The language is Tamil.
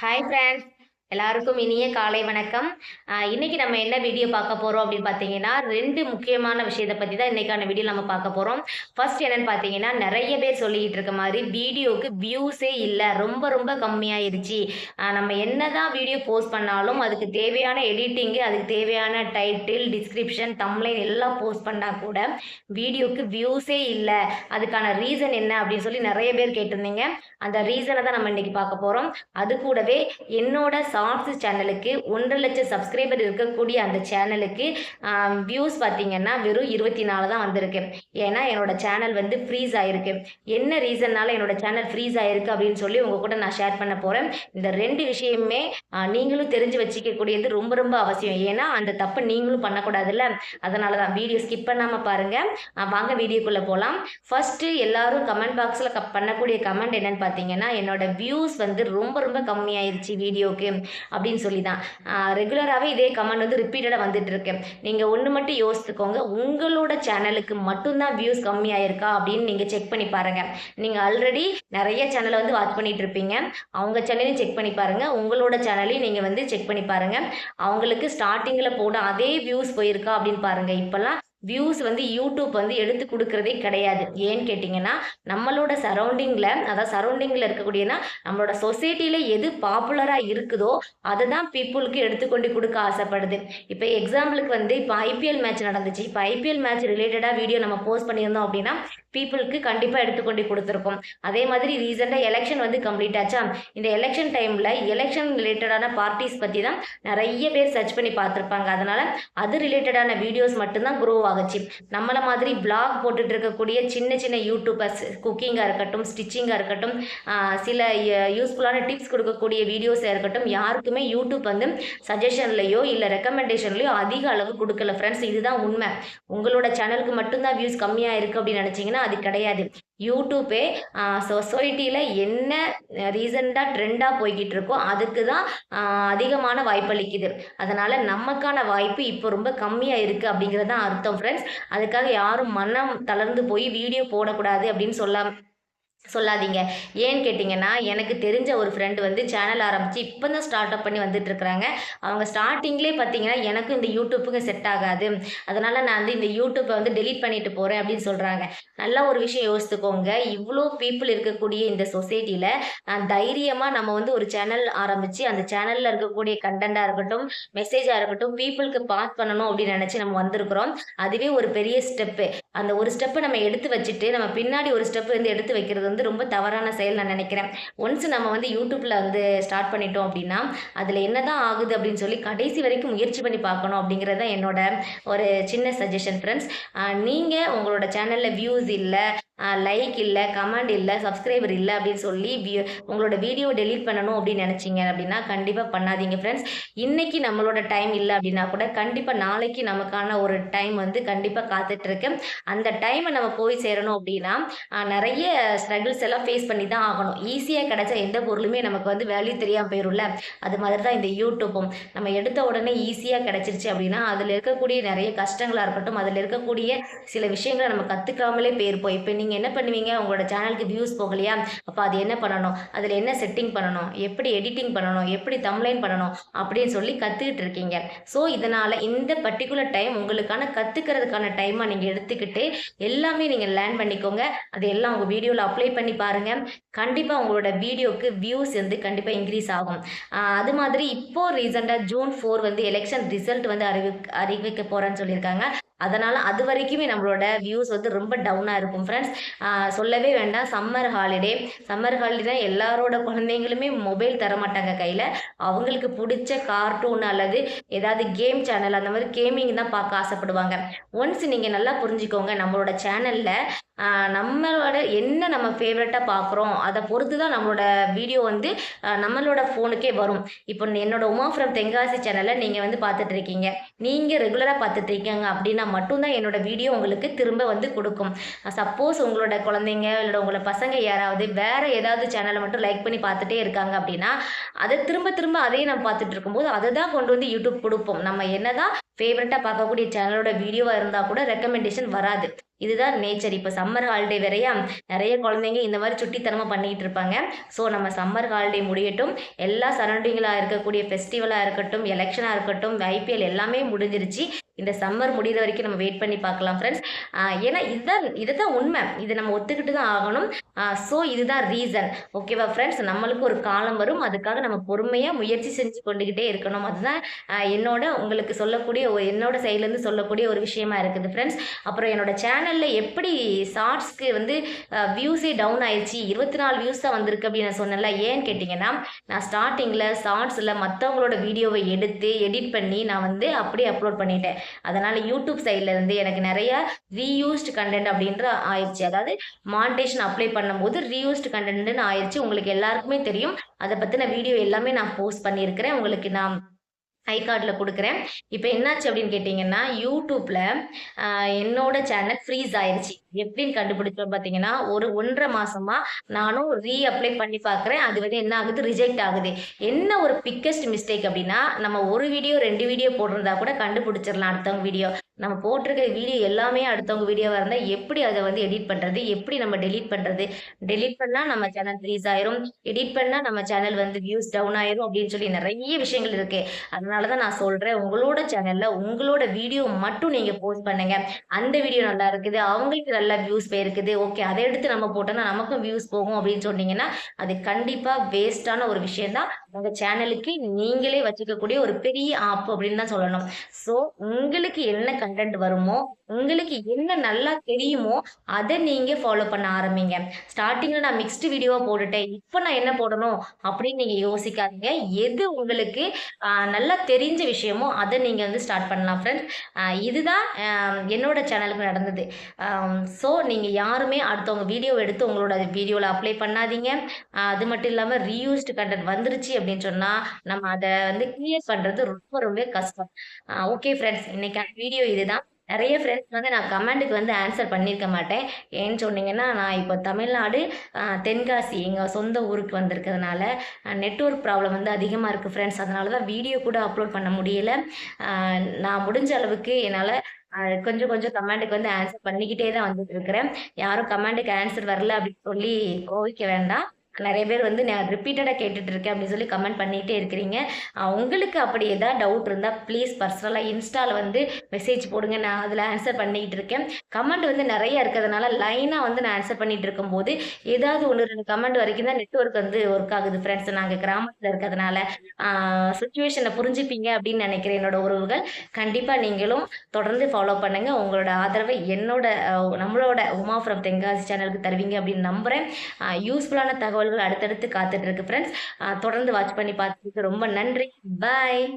ஹாய் ஃப்ரெண்ட்ஸ், எல்லாருக்கும் இனிய காலை வணக்கம். இன்னைக்கு நம்ம என்ன வீடியோ பார்க்க போறோம் அப்படின்னு பார்த்தீங்கன்னா, 2 முக்கியமான விஷயத்த பத்தி தான் இன்னைக்கான வீடியோல நம்ம பார்க்க போறோம். ஃபர்ஸ்ட் என்னன்னு பார்த்தீங்கன்னா, நெறைய பேர் சொல்லிக்கிட்டு இருக்க மாரி வீடியோக்கு வியூஸே இல்ல. ரொம்ப ரொம்ப கம்மியாயிருச்சு. நம்ம என்னதான் வீடியோ போஸ்ட் பண்ணாலும் அதுக்கு தேவையான எடிட்டிங்கு, அதுக்கு தேவையான டைட்டில், டிஸ்கிரிப்ஷன், தம்ப்லைன் எல்லாம் போஸ்ட் பண்ணா கூட வீடியோக்கு வியூஸே இல்ல. அதுக்கான ரீசன் என்ன அப்படின்னு சொல்லி நெறைய பேர் கேட்டிருந்தீங்க. அந்த ரீசன தான் நம்ம இன்னைக்கு பார்க்க போறோம். அது கூடவே என்னோட ஷார்ட்ஸ் சேனலுக்கு 1,50,000 சப்ஸ்கிரைபர் இருக்கக்கூடிய அந்த சேனலுக்கு வியூஸ் பார்த்தீங்கன்னா வெறும் 24 தான் வந்திருக்கு. ஏன்னா என்னோட சேனல் வந்து ஃப்ரீஸ் ஆயிருக்கு. என்ன ரீசன்னால என்னோட சேனல் ஃப்ரீஸ் ஆயிருக்கு அப்படின்னு சொல்லி உங்க கூட நான் ஷேர் பண்ண போறேன். இந்த 2 விஷயமுமே நீங்களும் தெரிஞ்சு வச்சுக்கக்கூடியது ரொம்ப ரொம்ப அவசியம். ஏன்னா அந்த தப்பு நீங்களும் பண்ணக்கூடாதுல்ல. அதனால தான் வீடியோ ஸ்கிப் பண்ணாம பாருங்க. வாங்க வீடியோக்குள்ள போலாம். ஃபர்ஸ்ட் எல்லாரும் கமெண்ட் பாக்ஸ்ல பண்ணக்கூடிய கமெண்ட் என்னன்னு பார்த்தீங்கன்னா, என்னோட வியூஸ் வந்து ரொம்ப ரொம்ப கம்மியாயிருச்சு வீடியோக்கு அப்படின்னு சொல்லி தான். ரெகுலராகவே இதே கமெண்ட் வந்து ரிப்பீட்டடாக வந்துட்டு இருக்கு. நீங்கள் ஒன்று மட்டும் யோசித்துக்கோங்க, உங்களோட சேனலுக்கு மட்டும்தான் வியூஸ் கம்மியாயிருக்கா அப்படின்னு நீங்கள் செக் பண்ணி பாருங்க. நீங்கள் ஆல்ரெடி நிறைய சேனலை வந்து வாட்ச் பண்ணிட்டு இருப்பீங்க. அவங்க சேனலையும் செக் பண்ணி பாருங்க, உங்களோட சேனலையும் நீங்கள் வந்து செக் பண்ணி பாருங்க. அவங்களுக்கு ஸ்டார்டிங்கில் போட அதே வியூஸ் போயிருக்கா அப்படின்னு பாருங்க. இப்போல்லாம் வியூஸ் வந்து யூடியூப் வந்து எடுத்து கொடுக்கறதே கிடையாது. ஏன்னு கேட்டிங்கன்னா, நம்மளோட சரௌண்டிங்கில், அதாவது சரௌண்டிங்கில் இருக்கக்கூடியனா நம்மளோட சொசைட்டியில் எது பாப்புலராக இருக்குதோ அதை தான் பீப்புளுக்கு எடுத்துக்கொண்டு கொடுக்க ஆசைப்படுது. இப்போ எக்ஸாம்பிளுக்கு வந்து இப்போ ஐபிஎல் மேட்ச் நடந்துச்சு. இப்போ ஐபிஎல் மேட்ச் ரிலேட்டடாக வீடியோ நம்ம போஸ்ட் பண்ணியிருந்தோம் அப்படின்னா பீப்புளுக்கு கண்டிப்பாக எடுத்துக்கொண்டு கொடுத்துருக்கோம். அதே மாதிரி ரீசெண்டாக எலெக்ஷன் வந்து கம்ப்ளீட் ஆச்சா. இந்த எலெக்ஷன் டைமில் எலெக்ஷன் ரிலேட்டடான பார்ட்டிஸ் பற்றி தான் நிறைய பேர் சர்ச் பண்ணி பார்த்துருப்பாங்க. அதனால் அது ரிலேட்டடான வீடியோஸ் மட்டும்தான் க்ரோ ஆகுச்சு. நம்மளை மாதிரி பிளாக் போட்டுட்டு இருக்கக்கூடிய சின்ன சின்ன யூடியூபர்ஸ், குக்கிங்காக இருக்கட்டும், ஸ்டிச்சிங்காக இருக்கட்டும், சில யூஸ்ஃபுல்லான டிப்ஸ் கொடுக்கக்கூடிய வீடியோஸாக இருக்கட்டும், யாருக்குமே யூடியூப் வந்து சஜஷன்லையோ இல்லை ரெக்கமெண்டேஷன்லையோ அதிக அளவு கொடுக்கல ஃப்ரெண்ட்ஸ். இதுதான் உண்மை. உங்களோட சேனலுக்கு மட்டும்தான் வியூஸ் கம்மியாக இருக்குது அப்படின்னு நினச்சிங்கன்னா அது கிடையாது. யூடியூப்பே சொசைட்டியில் என்ன ரீசெண்டாக ட்ரெண்டாக போய்கிட்டு இருக்கோ அதுக்கு தான் அதிகமான வாய்ப்பளிக்குது. அதனால் நமக்கான வாய்ப்பு இப்போ ரொம்ப கம்மியாக இருக்குது அப்படிங்கிறது தான் அர்த்தம் ஃப்ரெண்ட்ஸ். அதுக்காக யாரும் மனம் தளர்ந்து போய் வீடியோ போடக்கூடாது அப்படின்னு சொல்லாதீங்க. ஏன்னு கேட்டிங்கன்னா, எனக்கு தெரிஞ்ச ஒரு ஃப்ரெண்டு வந்து சேனல் ஆரம்பித்து இப்போ தான் ஸ்டார்ட் அப் பண்ணி வந்துட்டு இருக்கிறாங்க. அவங்க ஸ்டார்டிங்லேயே பார்த்தீங்கன்னா, எனக்கு இந்த யூடியூப்புக்கு செட் ஆகாது, அதனால் நான் வந்து இந்த யூடியூப்பை வந்து டெலீட் பண்ணிட்டு போகிறேன் அப்படின்னு சொல்கிறாங்க. நல்ல ஒரு விஷயம் யோசித்துக்கோங்க. இவ்வளோ பீப்புள் இருக்கக்கூடிய இந்த சொசைட்டியில் தைரியமாக நம்ம வந்து ஒரு சேனல் ஆரம்பித்து அந்த சேனலில் இருக்கக்கூடிய கண்டென்ட்டாக இருக்கட்டும், மெசேஜாக இருக்கட்டும், பீப்புளுக்கு பாஸ் பண்ணணும் அப்படின்னு நினச்சி நம்ம வந்திருக்கிறோம். அதுவே ஒரு பெரிய ஸ்டெப்பு. அந்த ஒரு ஸ்டெப்பை நம்ம எடுத்து வச்சுட்டு நம்ம பின்னாடி ஒரு ஸ்டெப் வந்து எடுத்து வைக்கிறது வந்து ரொம்ப தவறான செயல் நான் நினைக்கிறேன். ஒன்ஸ் நம்ம வந்து யூடியூப்ல வந்து ஸ்டார்ட் பண்ணிட்டோம் அப்படின்னா அதில் என்னதான் ஆகுது அப்படின்னு சொல்லி கடைசி வரைக்கும் முயற்சி பண்ணி பார்க்கணும் அப்படிங்கிறது தான் என்னோட ஒரு சின்ன சஜஷன் ஃப்ரெண்ட்ஸ். நீங்கள் உங்களோட சேனலில் வியூஸ் இல்லை, லைக் இல்லை, கமெண்ட் இல்லை, சப்ஸ்கிரைபர் இல்லை அப்படின்னு சொல்லி உங்களோட வீடியோ டெலீட் பண்ணணும் அப்படின்னு நினச்சிங்க அப்படின்னா கண்டிப்பாக பண்ணாதீங்க ஃப்ரெண்ட்ஸ். இன்னைக்கு நம்மளோட டைம் இல்லை அப்படின்னா கூட கண்டிப்பாக நாளைக்கு நமக்கான ஒரு டைம் வந்து கண்டிப்பாக காத்துட்ருக்கு. அந்த டைமை நம்ம போய் சேரணும் அப்படின்னா நிறைய ஸ்ட்ரகிள்ஸ் எல்லாம் ஃபேஸ் பண்ணி தான் ஆகணும். ஈஸியாக கிடைச்ச எந்த பொருளுமே நமக்கு வந்து வேல்யூ தெரியாமல் போயிடும்ல. அது மாதிரி தான் இந்த யூடியூப்பும். நம்ம எடுத்த உடனே ஈஸியாக கிடைச்சிருச்சு அப்படின்னா அதில் இருக்கக்கூடிய நிறைய கஷ்டங்களாக இருக்கட்டும், அதில் இருக்கக்கூடிய சில விஷயங்களை நம்ம கற்றுக்காமலே போயிருப்போம். இப்போ நீங்கள் என்ன பண்ணுவீங்க, உங்களோட சேனலுக்கு வியூஸ் போகலையா, அப்போ அது என்ன பண்ணணும், அதில் என்ன செட்டிங் பண்ணணும், எப்படி எடிட்டிங் பண்ணணும், எப்படி தம்ப்லைன் பண்ணணும் அப்படின்னு சொல்லி கற்றுக்கிட்டு இருக்கீங்க. ஸோ இதனால் இந்த பர்டிகுலர் டைம் உங்களுக்கான கற்றுக்கிறதுக்கான டைமாக நீங்கள் எடுத்துக்கிட்டு எல்லாமே நீங்கள் லேர்ன் பண்ணிக்கோங்க. அது எல்லாம் உங்கள் வீடியோவில் அப்ளை பண்ணி பாருங்கள். கண்டிப்பாக உங்களோட வீடியோக்கு வியூஸ் வந்து கண்டிப்பாக இன்க்ரீஸ் ஆகும். அது மாதிரி இப்போது ரீசெண்டாக ஜூன் 4 வந்து எலெக்ஷன் ரிசல்ட் வந்து அறிவிக்க போகிறேன்னு சொல்லியிருக்காங்க. அதனால் அது வரைக்குமே நம்மளோட வியூஸ் வந்து ரொம்ப டவுனாக இருக்கும் ஃப்ரெண்ட்ஸ். சொல்லவே வேண்டாம். சம்மர் ஹாலிடே எல்லாரோட குழந்தைங்களுமே மொபைல் தரமாட்டாங்க கையில். அவங்களுக்கு பிடிச்ச கார்ட்டூன் அல்லது ஏதாவது கேம் சேனல் அந்த மாதிரி கேமிங் தான் பார்க்க ஆசைப்படுவாங்க. ஒன்ஸ் நீங்கள் நல்லா புரிஞ்சுக்கோங்க, நம்மளோட சேனலில் நம்மளோட என்ன நம்ம ஃபேவரட்டாக பார்க்குறோம் அதை பொறுத்து தான் நம்மளோட வீடியோ வந்து நம்மளோட ஃபோனுக்கே வரும். இப்போ என்னோட உமா ஃப்ரம் தென்காசி சேனலை நீங்கள் வந்து பார்த்துட்ருக்கீங்க. நீங்கள் ரெகுலராக பார்த்துட்ருக்கீங்க அப்படின்னா மட்டும்தான் என்னோட வீடியோ உங்களுக்கு திரும்ப வந்து கொடுக்கும். சப்போஸ் உங்களோட குழந்தைங்க இல்லை உங்களோட பசங்க யாராவது வேற ஏதாவது சேனலை மட்டும் லைக் பண்ணி பார்த்துட்டே இருக்காங்க அப்படின்னா அதை திரும்ப திரும்ப அதையே நம்ம பார்த்துட்டு இருக்கும்போது அதை தான் கொண்டு வந்து யூடியூப் கொடுப்போம். நம்ம என்னதான் ஃபேவரட்டாக பார்க்கக்கூடிய சேனலோட வீடியோவாக இருந்தால் கூட ரெக்கமெண்டேஷன் வராது. இதுதான் நேச்சர். இப்போ சம்மர் ஹாலிடே வேறையா நிறைய குழந்தைங்க இந்த மாதிரி சுட்டித்தனமாக பண்ணிக்கிட்டு இருப்பாங்க. ஸோ நம்ம சம்மர் ஹாலிடே முடியட்டும், எல்லா சரௌண்டிங்கில் இருக்கக்கூடிய ஃபெஸ்டிவலாக இருக்கட்டும், எலெக்ஷனாக இருக்கட்டும், ஐபிஎல் எல்லாமே முடிஞ்சிருச்சு. இந்த சம்மர் முடிகிற வரைக்கும் நம்ம வெயிட் பண்ணி பார்க்கலாம் ஃப்ரெண்ட்ஸ். ஏன்னா இதுதான் உண்மை. இதை நம்ம ஒத்துக்கிட்டு தான் ஆகணும். ஸோ இதுதான் ரீசன். ஓகேவா ஃப்ரெண்ட்ஸ்? நம்மளுக்கு ஒரு காலம் வரும், அதுக்காக நம்ம பொறுமையாக முயற்சி செஞ்சு கொண்டுக்கிட்டே இருக்கணும். அதுதான் உங்களுக்கு சொல்லக்கூடிய என்னோட சைட்லேருந்து சொல்லக்கூடிய ஒரு விஷயமா இருக்குது ஃப்ரெண்ட்ஸ். அப்புறம் என்னோட சேனலில் எப்படி ஷார்ட்ஸ்க்கு வந்து வியூஸே டவுன் ஆயிடுச்சு, 24 வியூஸ் தான் வந்திருக்கு அப்படின்னு நான் சொன்னேன்ல. ஏன்னு கேட்டிங்கன்னா, நான் ஸ்டார்டிங்கில் ஷார்ட்ஸில் மற்றவங்களோட வீடியோவை எடுத்து எடிட் பண்ணி நான் வந்து அப்படியே அப்லோட் பண்ணிட்டேன். அதனால் யூடியூப் சைடில் இருந்து எனக்கு நிறைய ரீயூஸ்டு கண்டென்ட் அப்படின்ற ஆயிடுச்சு. அதாவது மானிட்டேஷன் அப்ளை பண்ணும்போது ரீயூஸ்டு கண்டென்ட்னு ஆயிடுச்சு. உங்களுக்கு எல்லாருக்குமே தெரியும். அதை பற்றின வீடியோ எல்லாமே நான் போஸ்ட் பண்ணியிருக்கிறேன். உங்களுக்கு நான் ஐகார்டில் கொடுக்குறேன். இப்போ என்னாச்சு அப்படின்னு கேட்டிங்கன்னா, யூடியூப்பில் என்னோட சேனல் ஃப்ரீஸ் ஆயிடுச்சு. எப்படின்னு கண்டுபிடிச்சோம் பார்த்தீங்கன்னா, ஒரு 1.5 மாசமா நானும் அப்ளை பண்ணி பார்க்குறேன். அது வந்து என்ன ஆகுது, ரிஜெக்ட் ஆகுது. என்ன ஒரு பிக்கஸ்ட் மிஸ்டேக் அப்படின்னா, நம்ம ஒரு வீடியோ 2 வீடியோ போட்டிருந்தா கூட கண்டுபிடிச்சிடலாம் அடுத்தவங்க வீடியோ. நம்ம போட்டிருக்க வீடியோ எல்லாமே அடுத்தவங்க வீடியோவாக இருந்தால் எப்படி அதை வந்து எடிட் பண்ணுறது, எப்படி நம்ம டெலீட் பண்ணுறது, டெலீட் பண்ணால் நம்ம சேனல் ஃப்ரீஸ் ஆயிரும், எடிட் பண்ணால் நம்ம சேனல் வந்து வியூஸ் டவுன் ஆயிரும் அப்படின்னு சொல்லி நிறைய விஷயங்கள் இருக்குது. அதனால தான் நான் சொல்கிறேன், உங்களோட சேனலில் உங்களோட வீடியோ மட்டும் நீங்கள் போஸ்ட் பண்ணுங்க. அந்த வீடியோ நல்லா இருக்குது, அவங்களுக்கு நல்லா வியூஸ் போயிருக்குது, ஓகே அதை எடுத்து நம்ம போட்டோம்னா நமக்கும் வியூஸ் போகும் அப்படின்னு சொன்னீங்கன்னா அது கண்டிப்பாக வேஸ்டான ஒரு விஷயம் தான். உங்கள் சேனலுக்கு நீங்களே வச்சுக்கக்கூடிய ஒரு பெரிய ஆப் அப்படின்னு தான் சொல்லணும். ஸோ உங்களுக்கு என்ன கண்டென்ட் வருமோ, உங்களுக்கு என்ன நல்லா தெரியுமோ அதை நீங்க ஃபாலோ பண்ண ஆரம்பிங்க. ஸ்டார்டிங்ல நான் மிக்ஸ்டு வீடியோவா போட்டுட்டேன், இப்போ நான் என்ன போடணும் அப்படின்னு நீங்க யோசிக்காதீங்க. எது உங்களுக்கு நல்லா தெரிஞ்ச விஷயமோ அதை நீங்க வந்து ஸ்டார்ட் பண்ணலாம் ஃப்ரெண்ட்ஸ். இதுதான் என்னோட சேனலுக்கு நடந்தது. ஸோ நீங்க யாருமே அடுத்தவங்க வீடியோ எடுத்து உங்களோட வீடியோவில் அப்ளை பண்ணாதீங்க. அது மட்டும் இல்லாமல் ரீயூஸ்டு கண்டென்ட் வந்துருச்சு அப்படின்னு சொன்னா நம்ம அதை வந்து கிளியர் பண்றது ரொம்ப ரொம்ப கஷ்டம். ஓகே ஃப்ரெண்ட்ஸ், இன்னைக்கான வீடியோ இதுதான். நிறைய ஃப்ரெண்ட்ஸ் வந்து நான் கமெண்ட்டுக்கு வந்து ஆன்சர் பண்ணியிருக்க மாட்டேன். ஏன்னு சொன்னீங்கன்னா, நான் இப்போ தமிழ்நாடு தென்காசி எங்கள் சொந்த ஊருக்கு வந்திருக்கிறதுனால நெட்வொர்க் ப்ராப்ளம் வந்து அதிகமாக இருக்குது ஃப்ரெண்ட்ஸ். அதனால தான் வீடியோ கூட அப்லோட் பண்ண முடியல. நான் முடிஞ்ச அளவுக்கு என்னால் கொஞ்சம் கொஞ்சம் கமெண்ட்டுக்கு வந்து ஆன்சர் பண்ணிக்கிட்டே தான் வந்துட்டு இருக்கிறேன். யாரும் கமெண்ட்டுக்கு ஆன்சர் வரல அப்படின்னு சொல்லி கோவிக்க வேண்டாம். நிறைய பேர் வந்து நான் ரிப்பீட்டடாக கேட்டுட்டு இருக்கேன் அப்படின்னு சொல்லி கமெண்ட் பண்ணிகிட்டே இருக்கிறீங்க. உங்களுக்கு அப்படி ஏதாவது டவுட் இருந்தால் ப்ளீஸ் பர்சனலாக இன்ஸ்டாவில் வந்து மெசேஜ் போடுங்க. நான் அதில் ஆன்சர் பண்ணிக்கிட்டு இருக்கேன். கமெண்ட் வந்து நிறைய இருக்கிறதுனால லைனாக வந்து நான் ஆன்சர் பண்ணிட்டு இருக்கும்போது ஏதாவது 1-2 கமெண்ட் வரைக்கும் தான் நெட்வொர்க் வந்து ஒர்க் ஆகுது ஃப்ரெண்ட்ஸ். நாங்கள் கிராமத்தில் இருக்கிறதுனால சுச்சுவேஷனை புரிஞ்சுப்பீங்க அப்படின்னு நினைக்கிறேன் என்னோட உறவுகள். கண்டிப்பாக நீங்களும் தொடர்ந்து ஃபாலோ பண்ணுங்கள். உங்களோட ஆதரவை நம்மளோட உமா ஃப்ரம் தென்காசி சேனலுக்கு தருவீங்க அப்படின்னு நம்புகிறேன். யூஸ்ஃபுல்லான தகவல்கள் அடுத்தடுத்து காத்துட்டு இருக்கு ஃப்ரெண்ட்ஸ். தொடர்ந்து வாட்ச் பண்ணி பார்த்துட்டு ரொம்ப நன்றி. பாய்.